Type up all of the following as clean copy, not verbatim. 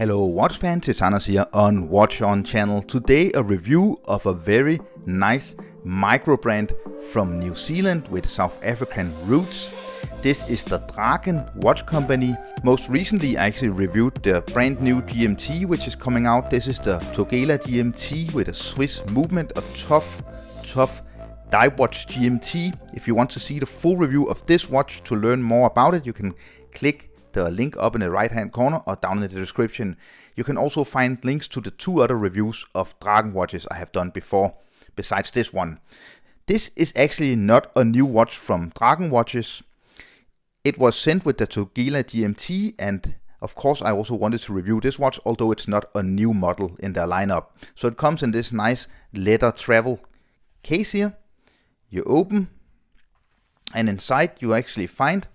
Hello watch fans, it's Anders here on Watch On channel. Today a review of a very nice micro brand from New Zealand with South African roots. This is the Draken Watch Company. Most recently I actually reviewed the brand new GMT which is coming out. This is the TUGELA GMT with a Swiss movement, a tough divewatch GMT. If you want to see the full review of this watch to learn more about it, you can click the link up in the right hand corner or down in the description. You can also find links to the two other reviews of Draken watches I have done before, besides this one. This is actually not a new watch from Draken Watches. It was sent with the TUGELA GMT, and of course I also wanted to review this watch, although it's not a new model in their lineup. So it comes in this nice leather travel case here. You open, and inside you actually find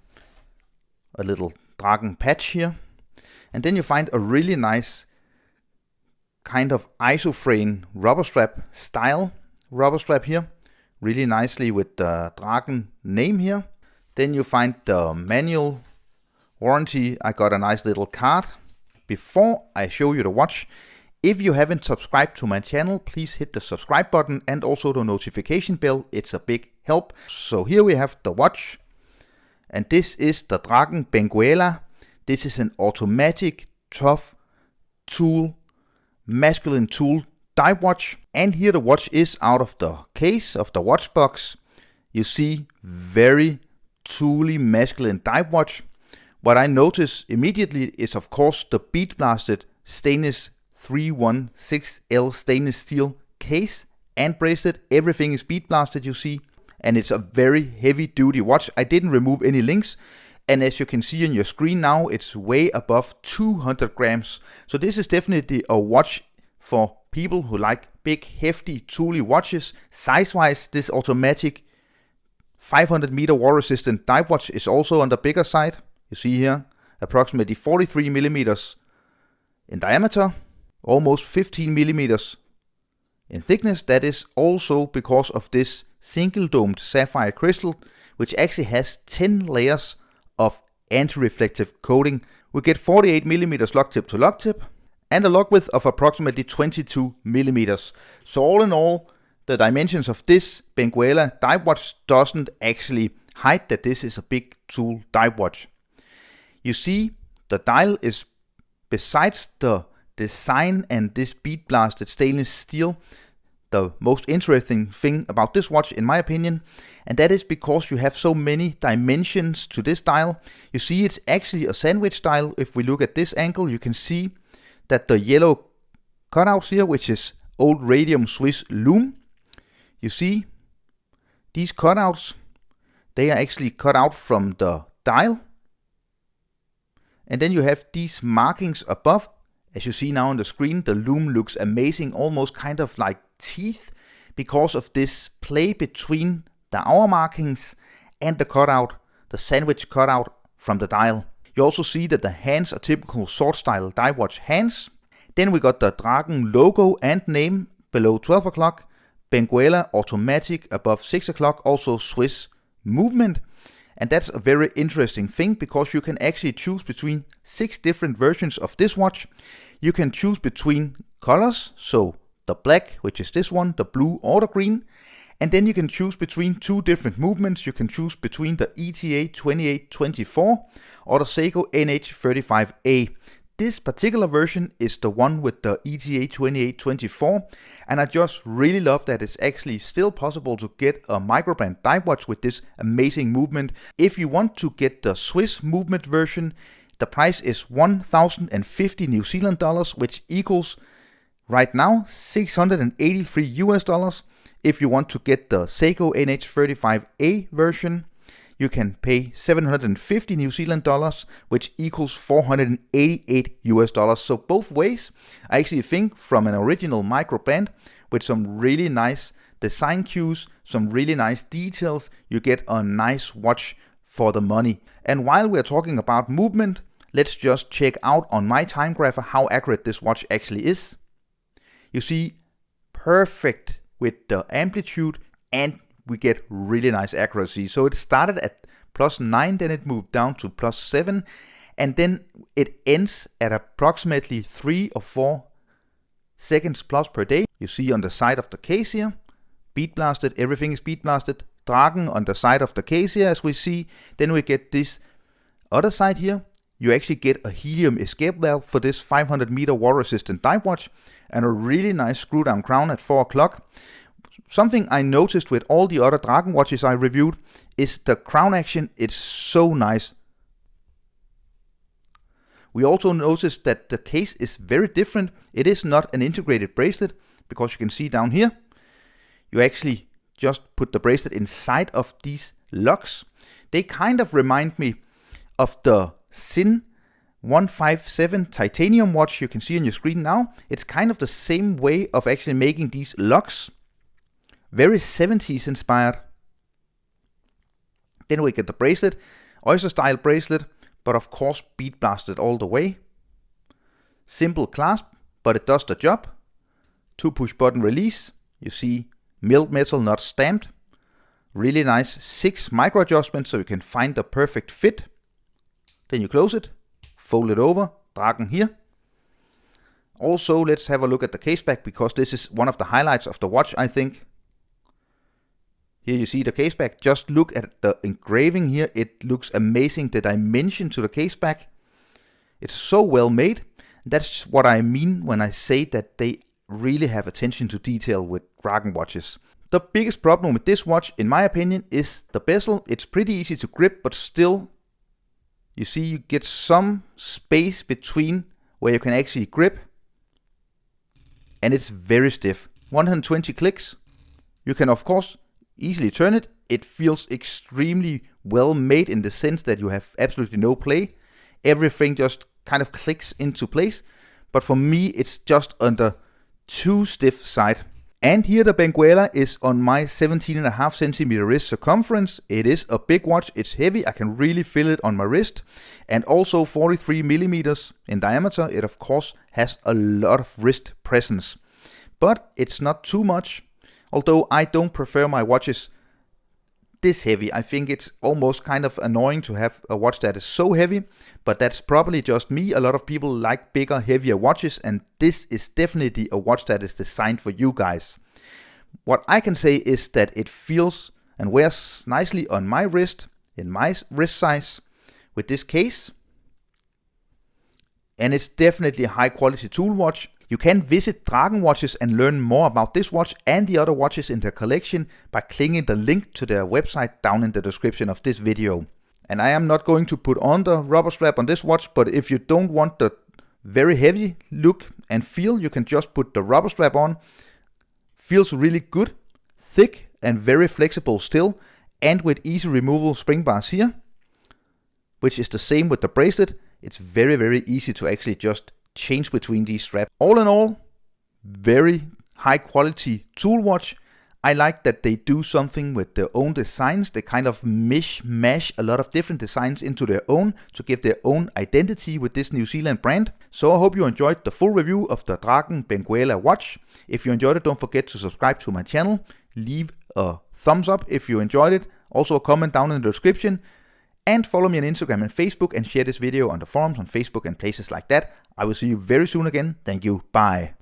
a little Draken patch here, and then you find a really nice kind of isoframe rubber strap style rubber strap here, really nicely with the Draken name here. Then you find the manual warranty. I got a nice little card. Before I show you the watch, if you haven't subscribed to my channel, please hit the subscribe button and also the notification bell. It's a big help. So here we have the watch. And this is the Draken Benguela. This is an automatic, tough tool, masculine tool dive watch. And here the watch is out of the case of the watch box. You see, very tooly, masculine dive watch. What I notice immediately is of course the bead blasted stainless 316L stainless steel case and bracelet. Everything is bead blasted, you see. And it's a very heavy duty watch. I didn't remove any links, and as you can see on your screen now, it's way above 200 grams. So this is definitely a watch for people who like big, hefty, tooly watches. Size-wise, this automatic 500 meter water resistant dive watch is also on the bigger side. You see here, approximately 43 millimeters in diameter, almost 15 millimeters in thickness. That is also because of this single domed sapphire crystal, which actually has 10 layers of anti-reflective coating. We get 48 millimeters lock tip to lock tip and a lock width of approximately 22 millimeters. So all in all, the dimensions of this Benguela dive watch doesn't actually hide that this is a big tool dive watch. You see, the dial is, besides the design and this bead blasted stainless steel, the most interesting thing about this watch in my opinion, and that is because you have so many dimensions to this dial. You see, it's actually a sandwich dial. If we look at this angle, you can see that the yellow cutouts here, which is old radium Swiss Lume, you see these cutouts, they are actually cut out from the dial, and then you have these markings above. As you see now on the screen, the Lume looks amazing, almost kind of like teeth, because of this play between the hour markings and the cutout, the sandwich cutout from the dial. You also see that the hands are typical sword style dive watch hands. Then we got the Draken logo and name below 12 o'clock, Benguela automatic above 6 o'clock, also Swiss movement. And that's a very interesting thing because you can actually choose between 6 different versions of this watch. You can choose between colors, so the black, which is this one, the blue or the green. And then you can choose between 2 different movements. You can choose between the ETA 2824 or the Seiko NH35A. This particular version is the one with the ETA 2824, and I just really love that it's actually still possible to get a microbrand dive watch with this amazing movement. If you want to get the Swiss movement version, the price is 1,050 New Zealand dollars, which equals right now $683 US. If you want to get the Seiko NH35A version, you can pay 750 New Zealand dollars, which equals 488 US dollars. So both ways, I actually think from an original micro brand with some really nice design cues, some really nice details, you get a nice watch for the money. And while we're talking about movement, let's just check out on my time grapher how accurate this watch actually is. You see, perfect with the amplitude, and we get really nice accuracy. So it started at +9, then it moved down to +7, and then it ends at approximately 3 or 4 seconds plus per day. You see on the side of the case here, beat blasted, everything is beat blasted. Draken on the side of the case here, as we see. Then we get this other side here. You actually get a helium escape valve for this 500 meter water resistant dive watch, and a really nice screw down crown at 4 o'clock. Something I noticed with all the other Draken watches I reviewed is the crown action. It's so nice. We also noticed that the case is very different. It is not an integrated bracelet, because you can see down here, you actually just put the bracelet inside of these locks. They kind of remind me of the SIN 157 titanium watch you can see on your screen now. It's kind of the same way of actually making these locks. Very 70s inspired. Then we get the bracelet, oyster style bracelet, but of course bead blasted all the way. Simple clasp, but it does the job. 2 push button release. You see milled metal, not stamped. Really nice 6 micro adjustments so you can find the perfect fit. Then you close it, fold it over, Draken here. Also, let's have a look at the case back, because this is one of the highlights of the watch, I think. Here you see the case back. Just look at the engraving here. It looks amazing. The dimension to the case back. It's so well made. That's what I mean when I say that they really have attention to detail with Draken watches. The biggest problem with this watch, in my opinion, is the bezel. It's pretty easy to grip, but still, you see you get some space between where you can actually grip, and it's very stiff. 120 clicks. You can of course easily turn it. It feels extremely well made in the sense that you have absolutely no play. Everything just kind of clicks into place. But for me, it's just on the too stiff side. And here the Benguela is on my 17.5 centimeter wrist circumference. It is a big watch. It's heavy. I can really feel it on my wrist. And also 43 millimeters in diameter. It of course has a lot of wrist presence. But it's not too much. Although I don't prefer my watches this heavy. I think it's almost kind of annoying to have a watch that is so heavy, but that's probably just me. A lot of people like bigger, heavier watches, and this is definitely a watch that is designed for you guys. What I can say is that it feels and wears nicely on my wrist, in my wrist size, with this case. And it's definitely a high quality tool watch. You can visit Draken Watches and learn more about this watch and the other watches in their collection by clicking the link to their website down in the description of this video. And I am not going to put on the rubber strap on this watch, but if you don't want the very heavy look and feel, you can just put the rubber strap on. Feels really good, thick and very flexible still, and with easy removal spring bars here, which is the same with the bracelet. It's very, very easy to actually just change between these straps. All in all, very high quality tool watch. I like that they do something with their own designs. They kind of mash a lot of different designs into their own to give their own identity with this New Zealand brand. So I hope you enjoyed the full review of the Draken Benguela watch. If you enjoyed it, don't forget to subscribe to my channel. Leave a thumbs up if you enjoyed it. Also a comment down in the description. And follow me on Instagram and Facebook, and share this video on the forums on Facebook and places like that. I will see you very soon again. Thank you. Bye.